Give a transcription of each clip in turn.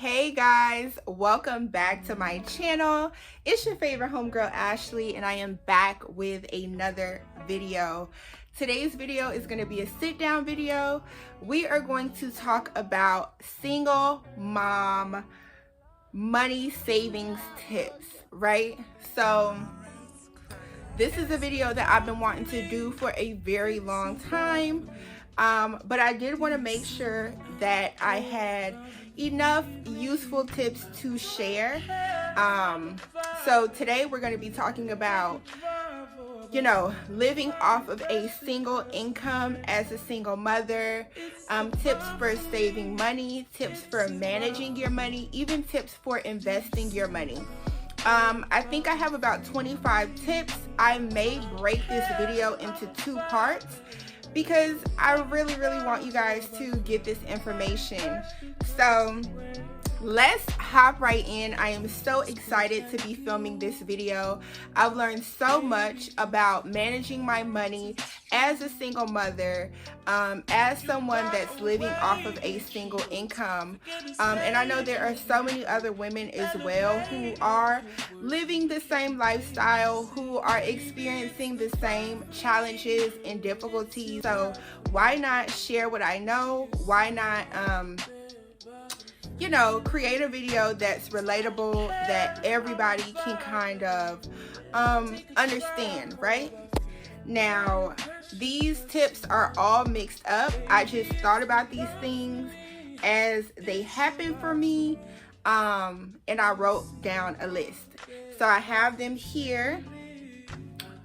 Hey guys, welcome back to my channel. It's your favorite homegirl Ashley, and I am back with another video. Today's video is going to be a sit down video. We are going to talk about single mom money savings tips, right? So this is a video that I've been wanting to do for a very long time, but I did want to make sure that I had enough useful tips to share. So today we're going to be talking about, living off of a single income as a single mother, tips for saving money, tips for managing your money, even tips for investing your money. I think I have about 25 tips. I may break this video into 2 parts because I really want you guys to get this information. So let's hop right in. I am so excited to be filming this video. I've learned so much about managing my money as a single mother, as someone that's living off of a single income. And I know there are so many other women as well who are living the same lifestyle, who are experiencing the same challenges and difficulties. So why not share what I know? Why not create a video that's relatable, that everybody can kind of understand, right? Now, these tips are all mixed up. I just thought about these things as they happened for me, and I wrote down a list. So I have them here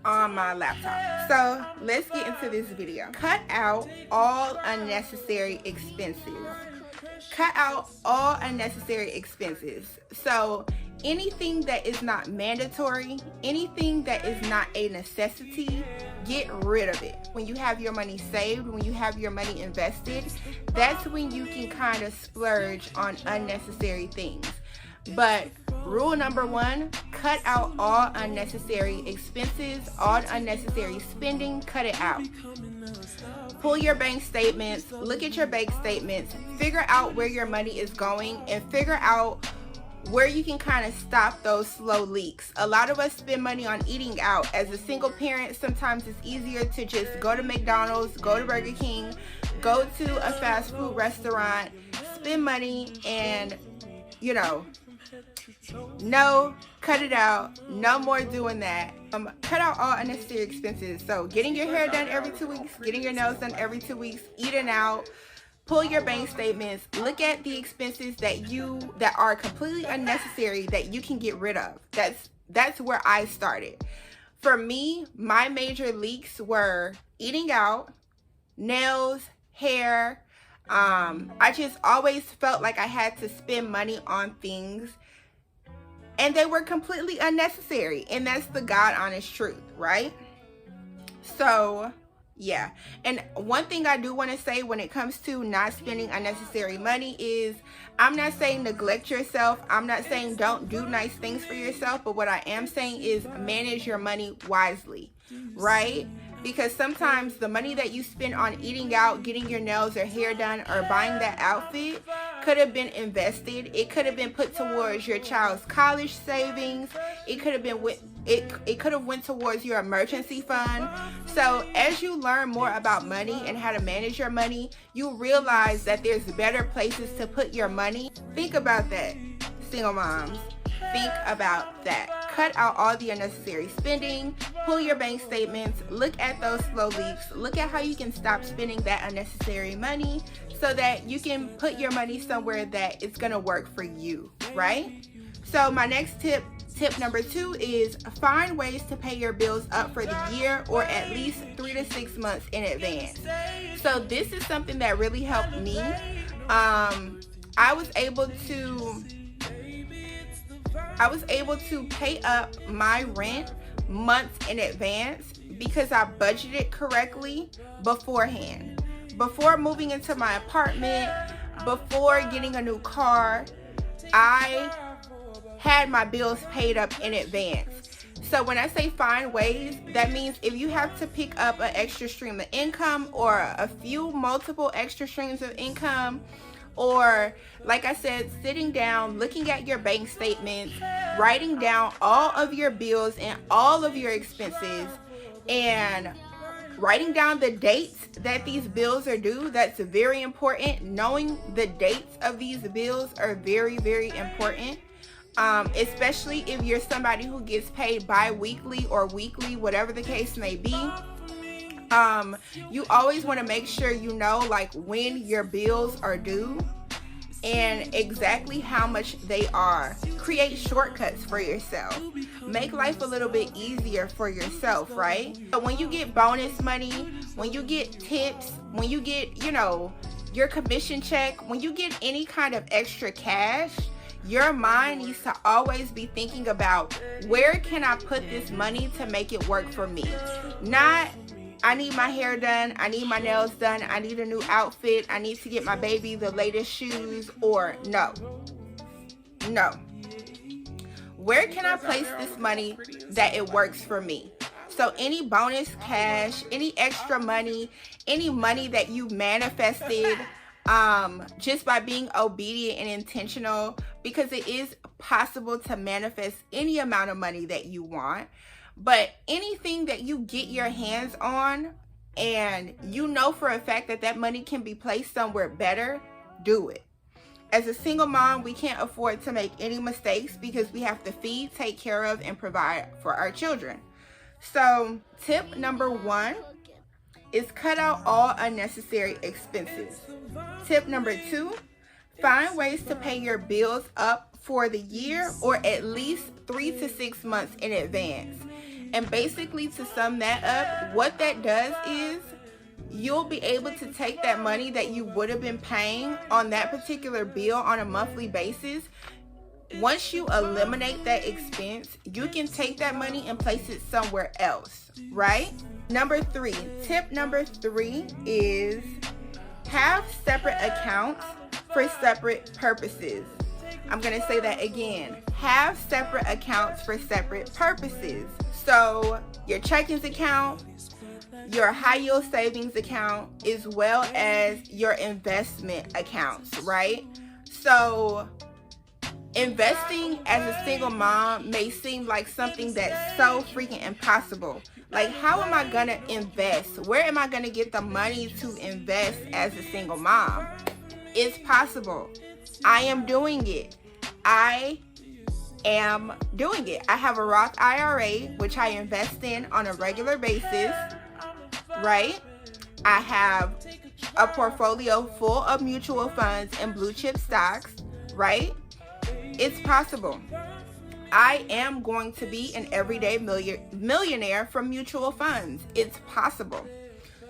on my laptop. So let's get into this video. Cut out all unnecessary expenses. Cut out all unnecessary expenses. So anything that is not mandatory, anything that is not a necessity, get rid of it. When you have your money saved, when you have your money invested, that's when you can kind of splurge on unnecessary things. But rule number 1, cut out all unnecessary expenses, all unnecessary spending, cut it out. Pull your bank statements, look at your bank statements, figure out where your money is going, and figure out where you can kind of stop those slow leaks. A lot of us spend money on eating out. As a single parent, sometimes it's easier to just go to McDonald's, go to Burger King, go to a fast food restaurant, spend money, and no, cut it out. No more doing that. Cut out all unnecessary expenses. So getting your hair done every 2 weeks, getting your nails done every 2 weeks, eating out. Pull your bank statements. Look at the expenses that are completely unnecessary that you can get rid of. That's where I started. For me, my major leaks were eating out, nails, hair. I just always felt like I had to spend money on things, and they were completely unnecessary. And that's the God honest truth, right? So yeah. And one thing I do want to say when it comes to not spending unnecessary money is, I'm not saying neglect yourself. I'm not saying don't do nice things for yourself. But what I am saying is manage your money wisely, right? Because sometimes the money that you spend on eating out, getting your nails or hair done, or buying that outfit could have been invested. It could have been put towards your child's college savings. It could have been it could have went towards your emergency fund. So as you learn more about money and how to manage your money, you realize that there's better places to put your money. Think about that, single moms. Think about that. Cut out all the unnecessary spending. Pull your bank statements. Look at those slow leaks. Look at how you can stop spending that unnecessary money so that you can put your money somewhere that it's going to work for you, right? So my next tip number 2 is find ways to pay your bills up for the year, or at least 3 to 6 months in advance. So this is something that really helped me. I was able to pay up my rent months in advance because I budgeted correctly beforehand. Before moving into my apartment, before getting a new car, I had my bills paid up in advance. So when I say find ways, that means if you have to pick up an extra stream of income, or multiple extra streams of income, Or like I said, sitting down, looking at your bank statements, writing down all of your bills and all of your expenses, and writing down the dates that these bills are due. That's very important. Knowing the dates of these bills are very, very important. Especially if you're somebody who gets paid bi-weekly or weekly, whatever the case may be. You always want to make sure you know like when your bills are due and exactly how much they are. Create shortcuts for yourself. Make life a little bit easier for yourself, right? But when you get bonus money, when you get tips, when you get, your commission check, when you get any kind of extra cash, your mind needs to always be thinking about, where can I put this money to make it work for me? Not, I need my hair done, I need my nails done, I need a new outfit, I need to get my baby the latest shoes, or no. Where can I place this money that it works for me? So any bonus cash, any extra money, any money that you manifested just by being obedient and intentional, because it is possible to manifest any amount of money that you want. But anything that you get your hands on and you know for a fact that that money can be placed somewhere better, do it. As a single mom, we can't afford to make any mistakes because we have to feed, take care of, and provide for our children. So tip number 1 is cut out all unnecessary expenses. Tip number 2, find ways to pay your bills up for the year or at least 3 to 6 months in advance. And basically, to sum that up, what that does is you'll be able to take that money that you would have been paying on that particular bill on a monthly basis. Once you eliminate that expense, you can take that money and place it somewhere else, right? Tip number 3 is have separate accounts for separate purposes. I'm going to say that again. Have separate accounts for separate purposes. So your checkings account, your high yield savings account, as well as your investment accounts, right? So investing as a single mom may seem like something that's so freaking impossible. Like, how am I gonna invest? Where am I gonna get the money to invest as a single mom? It's possible. I am doing it. I have a Roth IRA, which I invest in on a regular basis, right? I have a portfolio full of mutual funds and blue chip stocks, right? It's possible. I am going to be an everyday millionaire from mutual funds. It's possible.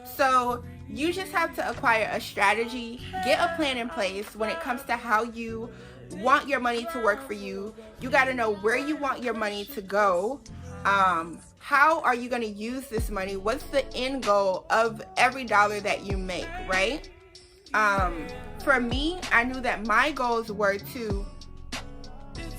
So you just have to acquire a strategy, get a plan in place when it comes to how you want your money to work for you. You got to know where you want your money to go. How are you going to use this money? What's the end goal of every dollar that you make, right? For me, I knew that my goals were to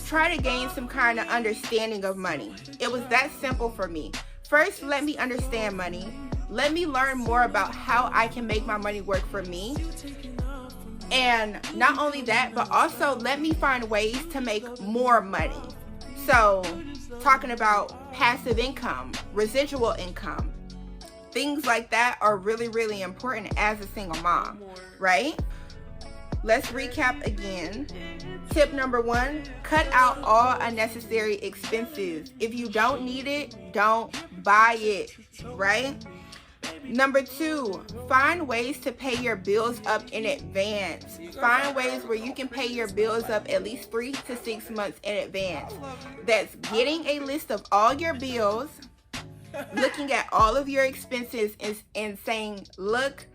try to gain some kind of understanding of money. It was that simple for me. First, let me understand money. Let me learn more about how I can make my money work for me. And not only that, but also let me find ways to make more money. So, talking about passive income, residual income, things like that are really, really important as a single mom, right? Let's recap again. Tip number 1, cut out all unnecessary expenses. If you don't need it, don't buy it, right? Number 2, find ways to pay your bills up in advance. Find ways where you can pay your bills up at least 3 to 6 months in advance. That's getting a list of all your bills, looking at all of your expenses and saying, look,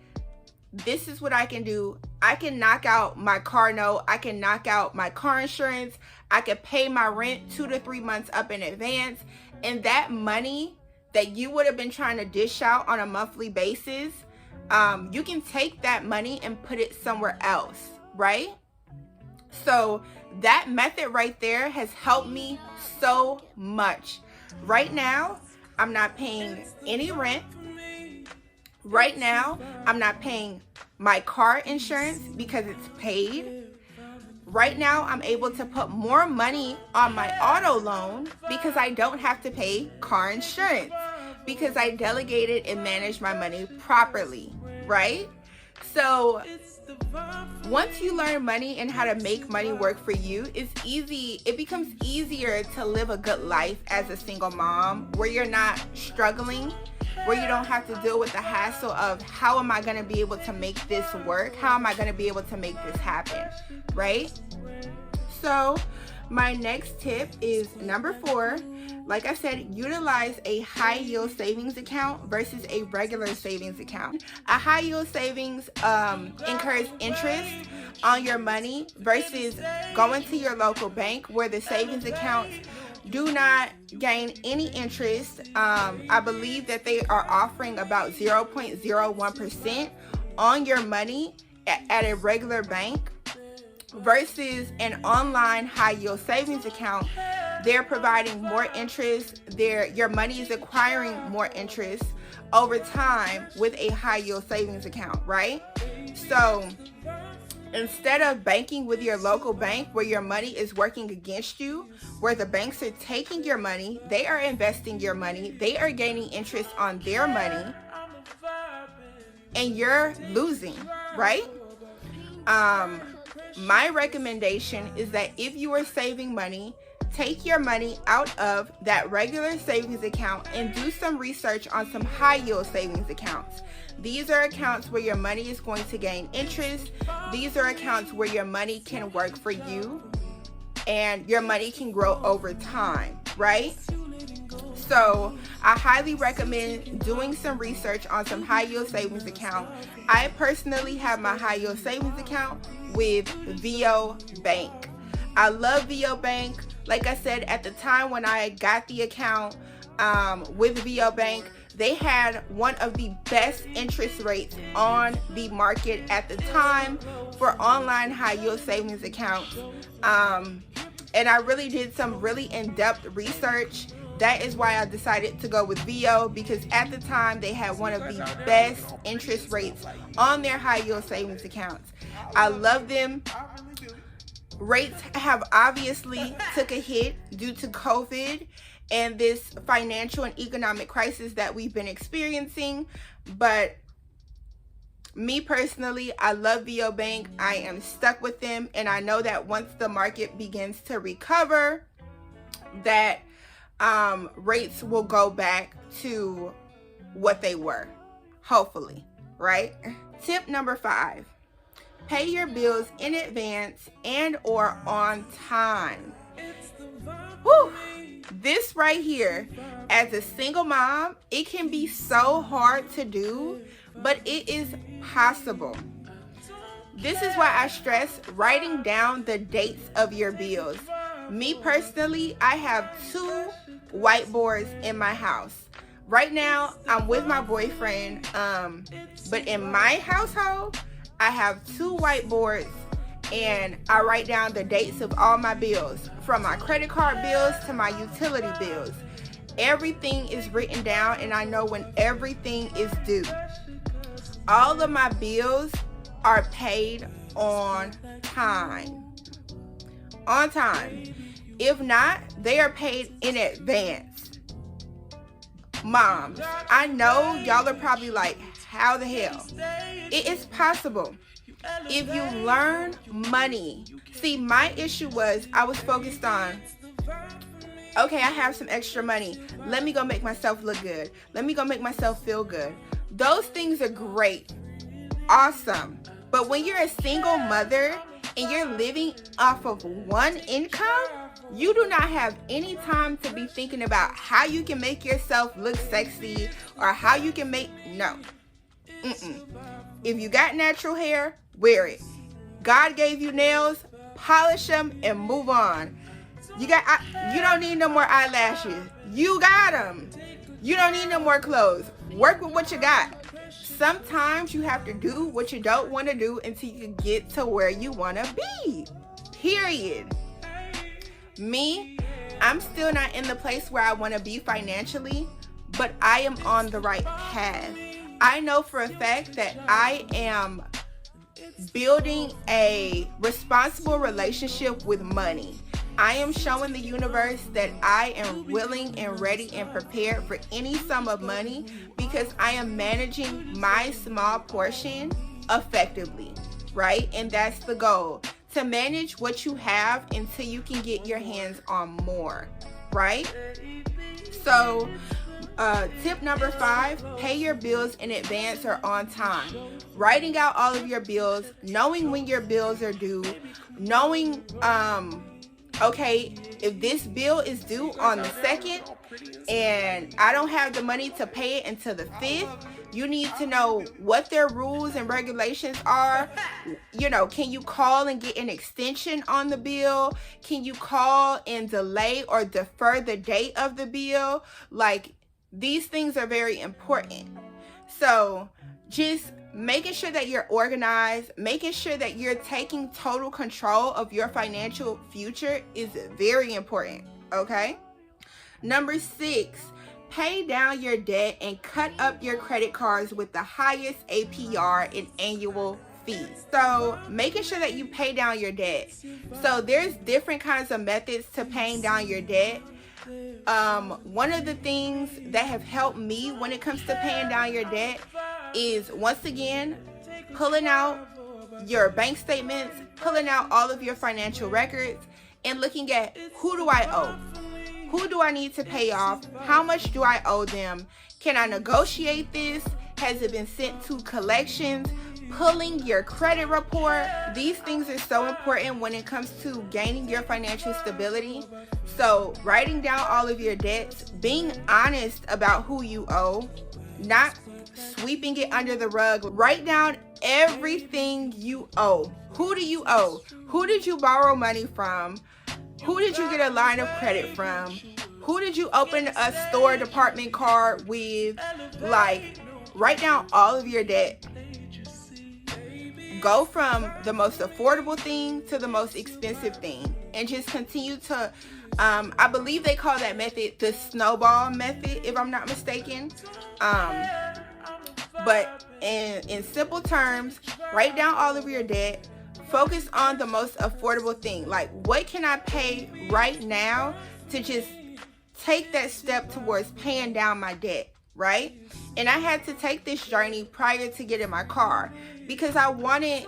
this is what I can do. I can knock out my car note. I can knock out my car insurance. I can pay my rent 2 to 3 months up in advance. And that money that you would have been trying to dish out on a monthly basis, you can take that money and put it somewhere else, right? So that method right there has helped me so much. Right now, I'm not paying any rent Right now, I'm not paying my car insurance because it's paid. Right now, I'm able to put more money on my auto loan because I don't have to pay car insurance, because I delegated and managed my money properly, right? So once you learn money and how to make money work for you, it becomes easier to live a good life as a single mom, where you're not struggling, where you don't have to deal with the hassle of how am I going to be able to make this work? How am I going to be able to make this happen, right? So my next tip is number 4. Like I said, utilize a high yield savings account versus a regular savings account. A high yield savings incurs interest on your money versus going to your local bank, where the savings accounts do not gain any interest. I believe that they are offering about 0.01% on your money at a regular bank, versus an online high yield savings account. They're providing more interest. Your money is acquiring more interest over time with a high yield savings account, right? So instead of banking with your local bank, where your money is working against you, where the banks are taking your money, they are investing your money, they are gaining interest on their money, and you're losing, right? My recommendation is that if you are saving money, take your money out of that regular savings account and do some research on some high yield savings accounts. These are accounts where your money is going to gain interest. These are accounts where your money can work for you and your money can grow over time, right? So I highly recommend doing some research on some high yield savings account. I personally have my high yield savings account with VO Bank. I love VO Bank. Like I said, at the time when I got the account with VO Bank, they had one of the best interest rates on the market at the time for online high yield savings accounts. And I really did some really in-depth research. That is why I decided to go with VO, because at the time they had one of the best interest rates on their high yield savings accounts. I love them. Rates have obviously took a hit due to COVID and this financial and economic crisis that we've been experiencing. But me personally, I love VO Bank. I am stuck with them, and I know that once the market begins to recover, that rates will go back to what they were, hopefully, right? Tip number 5, pay your bills in advance and or on time. Whew. This right here, as a single mom, it can be so hard to do, but it is possible. This is why I stress writing down the dates of your bills. Me personally, I have 2 whiteboards in my house. Right now, I'm with my boyfriend, but in my household, I have 2 whiteboards, and I write down the dates of all my bills, from my credit card bills to my utility bills. Everything is written down, and I know when everything is due. All of my bills are paid on time. On time. If not, they are paid in advance. Moms, I know y'all are probably like, how the hell? It is possible. If you learn money. See, my issue was I was focused on, okay, I have some extra money. Let me go make myself look good. Let me go make myself feel good. Those things are great. Awesome. But when you're a single mother and you're living off of one income, you do not have any time to be thinking about how you can make yourself look sexy or how you can make, no. If you got natural hair, wear it. God gave you nails, polish them and move on. You don't need no more eyelashes. You got them. You don't need no more clothes. Work with what you got. Sometimes you have to do what you don't want to do until you can get to where you want to be. Period. Me, I'm still not in the place where I want to be financially, but I am on the right path. I know for a fact that I am building a responsible relationship with money. I am showing the universe that I am willing and ready and prepared for any sum of money because I am managing my small portion effectively, right? And that's the goal, to manage what you have until you can get your hands on more, right? So tip number 5, pay your bills in advance or on time. Writing out all of your bills, knowing when your bills are due, knowing, okay, if this bill is due on the 2nd and I don't have the money to pay it until the 5th, you need to know what their rules and regulations are. You know, can you call and get an extension on the bill? Can you call and delay or defer the date of the bill? Like, these things are very important. So just making sure that you're organized, making sure that you're taking total control of your financial future is very important, okay? Number 6, pay down your debt and cut up your credit cards with the highest APR and annual fees. So making sure that you pay down your debt. So there's different kinds of methods to paying down your debt. One of the things that have helped me when it comes to paying down your debt is, once again, pulling out your bank statements, pulling out all of your financial records, and looking at, who do I owe? Who do I need to pay off? How much do I owe them? Can I negotiate this? Has it been sent to collections? Pulling your credit report. These things are so important when it comes to gaining your financial stability. So writing down all of your debts, being honest about who you owe, not sweeping it under the rug. Write down everything you owe. Who do you owe? Who did you borrow money from? Who did you get a line of credit from? Who did you open a store department card with? Like, write down all of your debt. Go from the most affordable thing to the most expensive thing, and just continue to, I believe they call that method the snowball method, if I'm not mistaken. But in simple terms, write down all of your debt. Focus on the most affordable thing. Like, what can I pay right now to just take that step towards paying down my debt, right? And I had to take this journey prior to getting my car because I wanted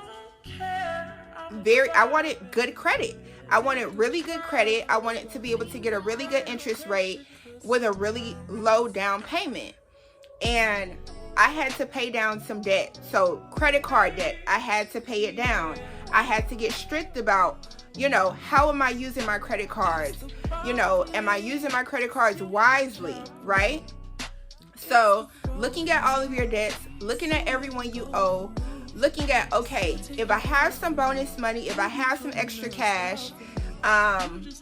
good credit. I wanted really good credit. I wanted to be able to get a really good interest rate with a really low down payment. And I had to pay down some debt. So credit card debt, I had to pay it down. I had to get strict about, how am I using my credit cards? Am I using my credit cards wisely, right? So looking at all of your debts, looking at everyone you owe, looking at, okay, if I have some bonus money, if I have some extra cash, can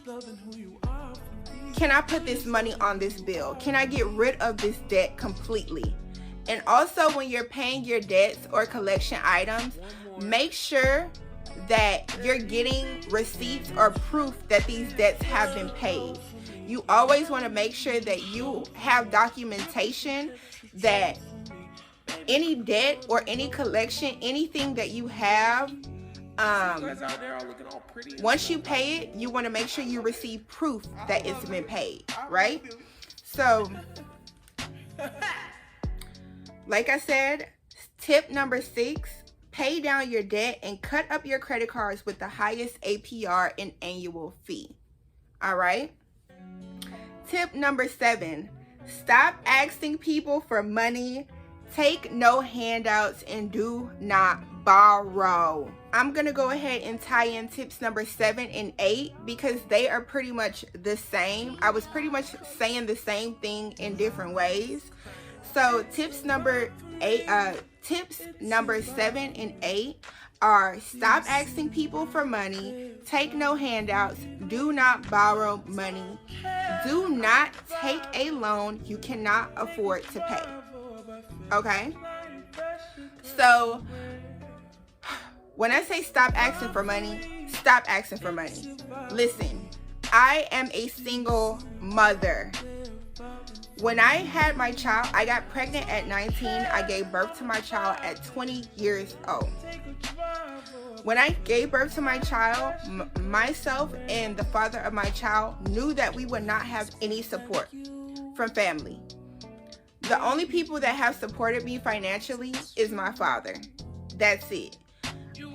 I put this money on this bill? Can I get rid of this debt completely? And also, when you're paying your debts or collection items, make sure that you're getting receipts or proof that these debts have been paid. You always want to make sure that you have documentation that any debt or any collection, anything that you have, once you pay it, you want to make sure you receive proof that it's been paid, right? So, like I said, tip number 6, pay down your debt and cut up your credit cards with the highest APR and annual fee. All right? Tip number 7, stop asking people for money, take no handouts, and do not borrow. I'm going to go ahead and tie in tips number 7 and 8 because they are pretty much the same. I was pretty much saying the same thing in different ways. So tips number 7 and 8 are: stop asking people for money, take no handouts, do not borrow money, do not take a loan you cannot afford to pay. Okay? So when I say stop asking for money, stop asking for money. Listen, I am a single mother. When I had my child, I got pregnant at 19. I gave birth to my child at 20 years old. When I gave birth to my child, myself and the father of my child knew that we would not have any support from family. The only people that have supported me financially is my father. That's it.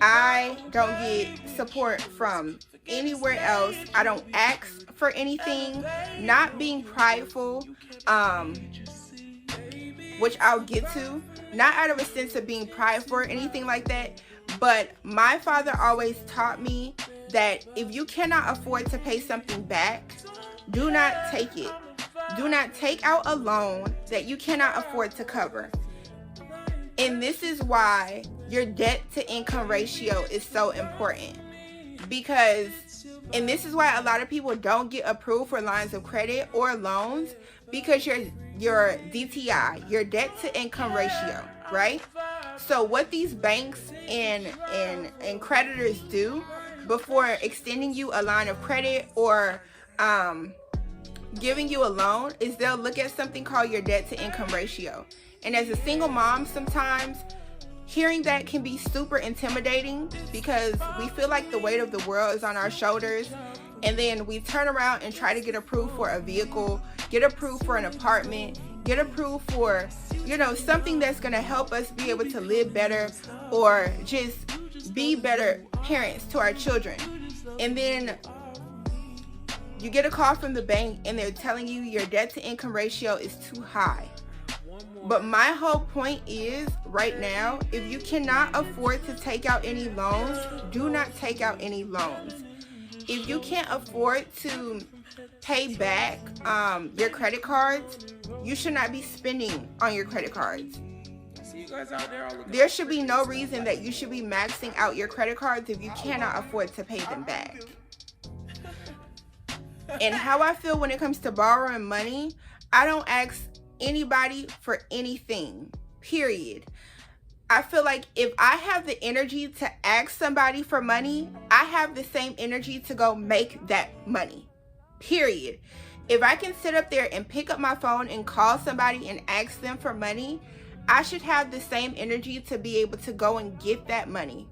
I don't get support from anywhere else. I don't ask for anything. Not being prideful, which I'll get to. Not out of a sense of being prideful or anything like that. But my father always taught me that if you cannot afford to pay something back, do not take it. Do not take out a loan that you cannot afford to cover. And this is why your debt to income ratio is so important. And this is why a lot of people don't get approved for lines of credit or loans, because your DTI, your debt to income ratio, right? So what these banks and creditors do before extending you a line of credit or giving you a loan is they'll look at something called your debt to income ratio. And as a single mom, sometimes hearing that can be super intimidating because we feel like the weight of the world is on our shoulders. And then we turn around and try to get approved for a vehicle, get approved for an apartment, get approved for, something that's going to help us be able to live better or just be better parents to our children. And then you get a call from the bank and they're telling you your debt to income ratio is too high. But my whole point is, right now, if you cannot afford to take out any loans, do not take out any loans. If you can't afford to pay back your credit cards, you should not be spending on your credit cards. There should be no reason that you should be maxing out your credit cards if you cannot afford to pay them back. And how I feel when it comes to borrowing money, I don't ask anybody for anything, period. I feel like if I have the energy to ask somebody for money, I have the same energy to go make that money, period. If I can sit up there and pick up my phone and call somebody and ask them for money, I should have the same energy to be able to go and get that money.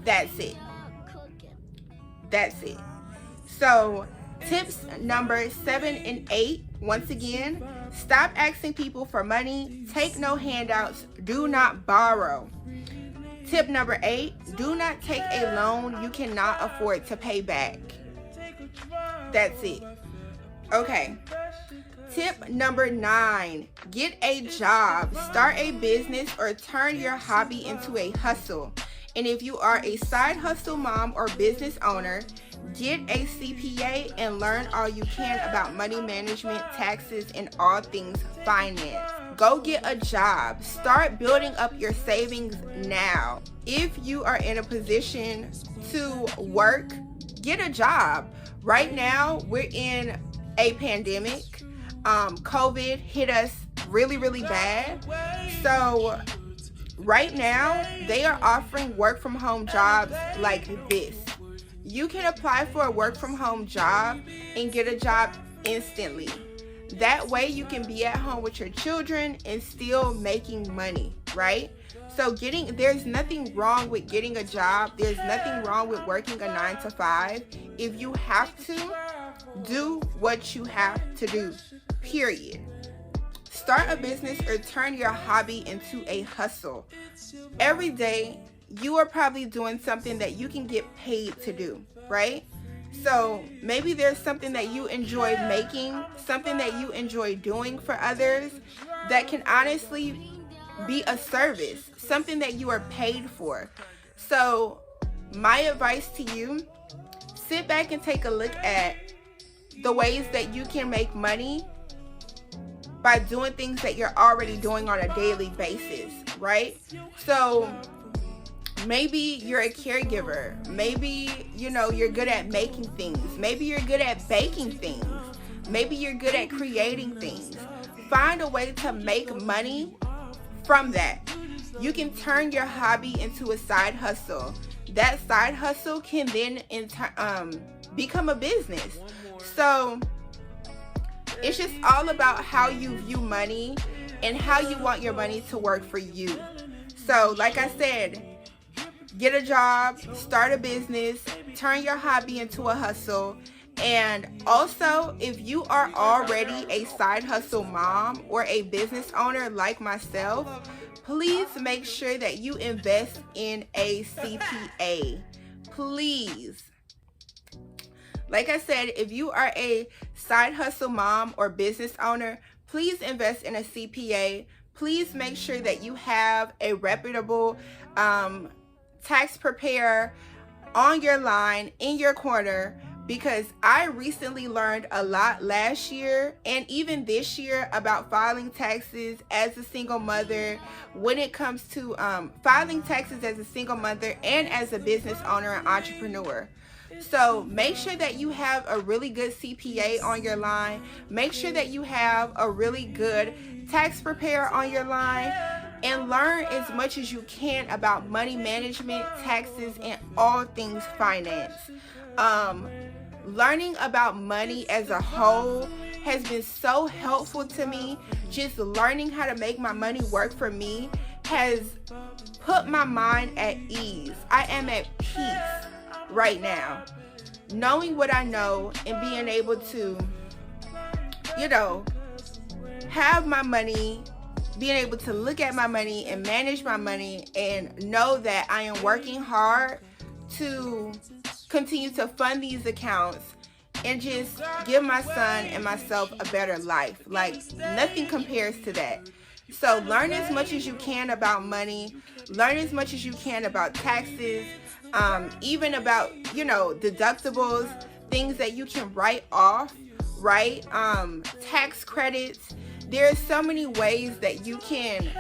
That's it. That's it. So tips number 7 and 8, once again, stop asking people for money, take no handouts, do not borrow. Tip number 8, do not take a loan you cannot afford to pay back. That's it. Okay. Tip number 9, get a job, start a business, or turn your hobby into a hustle. And if you are a side hustle mom or business owner, get a CPA and learn all you can about money management, taxes, and all things finance. Go get a job. Start building up your savings now. If you are in a position to work, get a job. Right now, we're in a pandemic. COVID hit us really, really bad. So right now, they are offering work from home jobs like this. You can apply for a work from home job and get a job instantly. That way you can be at home with your children and still making money, right? So there's nothing wrong with getting a job. There's nothing wrong with working a 9 to 5. If you have to, do what you have to do, period. Start a business or turn your hobby into a hustle. Every day, you are probably doing something that you can get paid to do, right? So maybe there's something that you enjoy making, something that you enjoy doing for others that can honestly be a service, something that you are paid for. So my advice to you, sit back and take a look at the ways that you can make money by doing things that you're already doing on a daily basis, right? So maybe you're a caregiver. Maybe, you're good at making things. Maybe you're good at baking things. Maybe you're good at creating things. Find a way to make money from that. You can turn your hobby into a side hustle. That side hustle can then become a business. So It's just all about how you view money and how you want your money to work for you. So like I said, get a job, start a business, turn your hobby into a hustle. And also, if you are already a side hustle mom or a business owner like myself, please make sure that you invest in a CPA. Please. Like I said, if you are a side hustle mom or business owner, please invest in a CPA. Please make sure that you have a reputable tax preparer on your line, in your corner, because I recently learned a lot last year and even this year about filing taxes as a single mother when it comes to filing taxes as a single mother and as a business owner and entrepreneur. So make sure that you have a really good CPA on your line. Make sure that you have a really good tax preparer on your line, and learn as much as you can about money management, taxes, and all things finance. Learning about money as a whole has been so helpful to me. Just learning how to make my money work for me has put my mind at ease. I am at peace right now, knowing what I know and being able to, have my money, being able to look at my money and manage my money and know that I am working hard to continue to fund these accounts and just give my son and myself a better life. Like, nothing compares to that. So learn as much as you can about money, learn as much as you can about taxes, even about, deductibles, things that you can write off, right? Tax credits. There are so many ways that you can,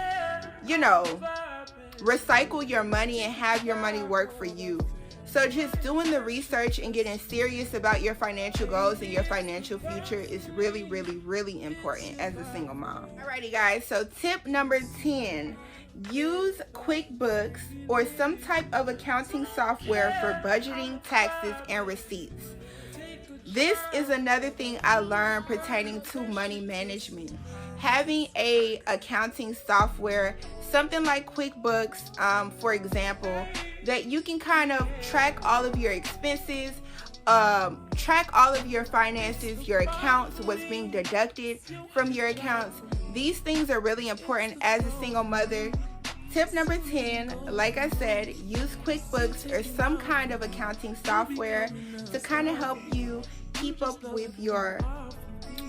recycle your money and have your money work for you. So just doing the research and getting serious about your financial goals and your financial future is really, really, really important as a single mom. Alrighty guys, so tip number 10, use Quickbooks or some type of accounting software for budgeting, taxes, and receipts. This is another thing I learned pertaining to money management. Having a accounting software, something like QuickBooks, for example, that you can kind of track all of your expenses, track all of your finances, your accounts, what's being deducted from your accounts. These things are really important as a single mother. Tip number 10, like I said, use QuickBooks or some kind of accounting software to kind of help you keep up with your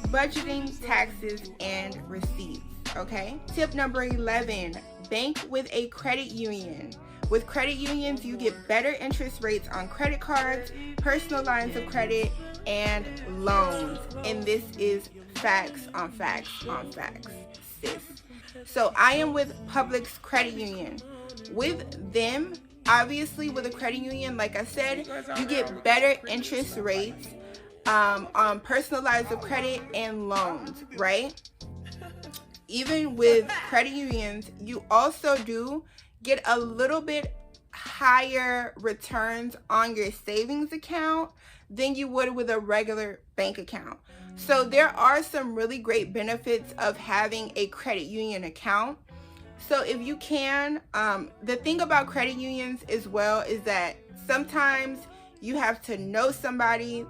budgeting, taxes, and receipts, okay? Tip number 11, bank with a credit union. With credit unions, you get better interest rates on credit cards, personal lines of credit, and loans. And this is facts on facts on facts, sis. So I am with Publix Credit Union. With them, obviously with a credit union, like I said, you get better interest rates on personal lines of credit and loans, right? Even with credit unions, you also do get a little bit higher returns on your savings account than you would with a regular bank account. So there are some really great benefits of having a credit union account. So if you can, the thing about credit unions as well is that sometimes you have to know somebody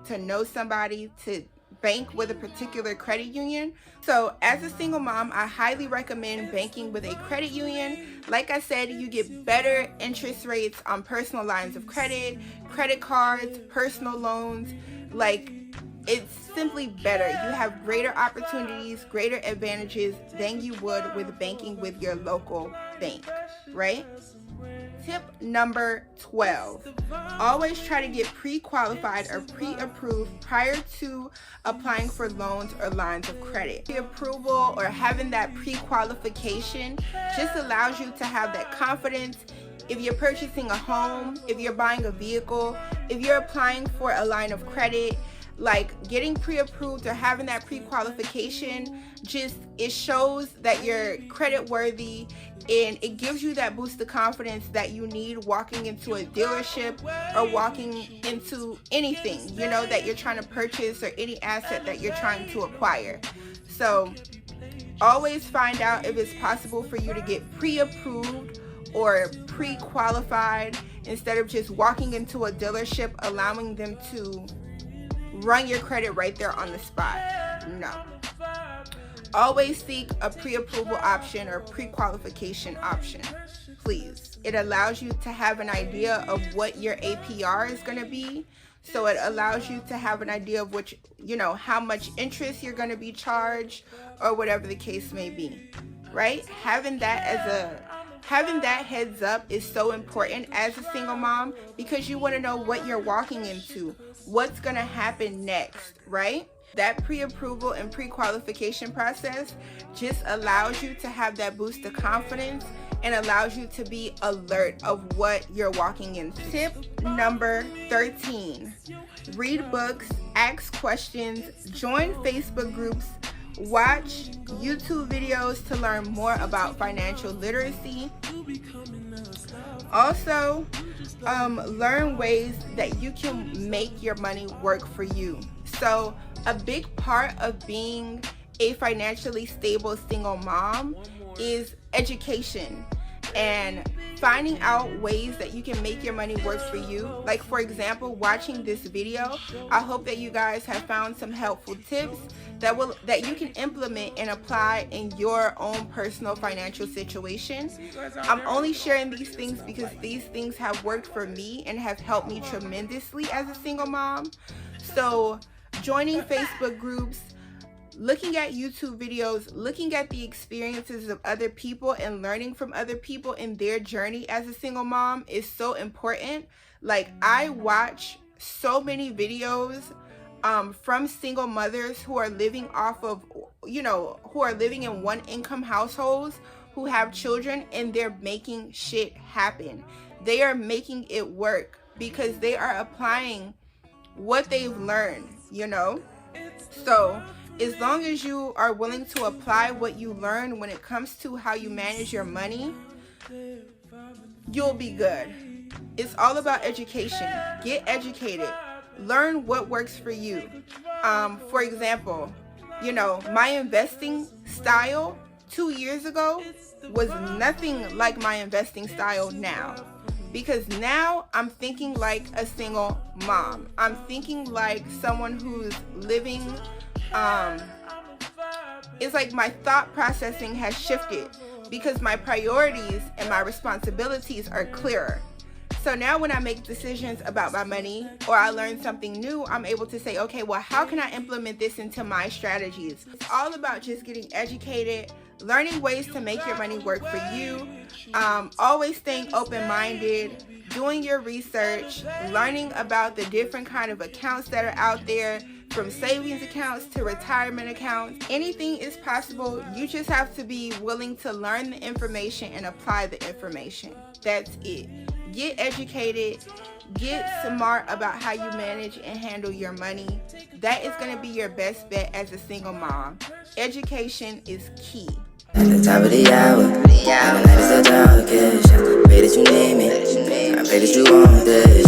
to bank with a particular credit union. So as a single mom, I highly recommend banking with a credit union. Like I said, you get better interest rates on personal lines of credit, credit cards, personal loans. Like, it's simply better. You have greater opportunities, greater advantages than you would with banking with your local bank, right? Tip number 12, always try to get pre-qualified or pre-approved prior to applying for loans or lines of credit. Pre-approval or having that pre-qualification just allows you to have that confidence. If you're purchasing a home, if you're buying a vehicle, if you're applying for a line of credit, like getting pre-approved or having that pre-qualification, just it shows that you're credit worthy. and it gives you that boost of confidence that you need walking into a dealership or walking into anything, you know, that you're trying to purchase, or any asset that you're trying to acquire. So always find out if it's possible for you to get pre-approved or pre-qualified instead of just walking into a dealership, allowing them to run your credit right there on the spot. No. Always seek a pre-approval option or pre-qualification option, please. It allows you to have an idea of what your APR is going to be. So it allows you to have an idea of which, you know, how much interest you're going to be charged, or whatever the case may be, right? Having that heads up is so important as a single mom, because you want to know what you're walking into, what's going to happen next, right? That pre-approval and pre-qualification process just allows you to have that boost of confidence and allows you to be alert of what you're walking into. Tip number 13, read books, ask questions, join Facebook groups, watch YouTube videos to learn more about financial literacy. Also, learn ways that you can make your money work for you. So a big part of being a financially stable single mom is education and finding out ways that you can make your money work for you. Like, for example, watching this video, I hope that you guys have found some helpful tips that you can implement and apply in your own personal financial situation. I'm only sharing these things because these things have worked for me and have helped me tremendously as a single mom. So joining Facebook groups, looking at YouTube videos, looking at the experiences of other people and learning from other people in their journey as a single mom is so important. Like, I watch so many videos from single mothers who are living off of, you know, who are living in one income households, who have children, and they're making shit happen. They are making it work because they are applying what they've learned, you know? So as long as you are willing to apply what you learn when it comes to how you manage your money, you'll be good. It's all about education. Get educated. Learn what works for you. For example, you know, my investing style 2 years ago was nothing like my investing style now. Because now I'm thinking like a single mom. I'm thinking like someone who's living, it's like my thought processing has shifted because my priorities and my responsibilities are clearer. So now when I make decisions about my money or I learn something new, I'm able to say, okay, well, how can I implement this into my strategies? It's all about just getting educated, learning ways to make your money work for you, always staying open-minded, doing your research, learning about the different kind of accounts that are out there, from savings accounts to retirement accounts. Anything is possible. You just have to be willing to learn the information and apply the information. That's it. Get educated. Get smart about how you manage and handle your money. That is going to be your best bet as a single mom. Education is key. At the top of the hour, and the night is the darkest. I pray that you need me, I pray that you want this.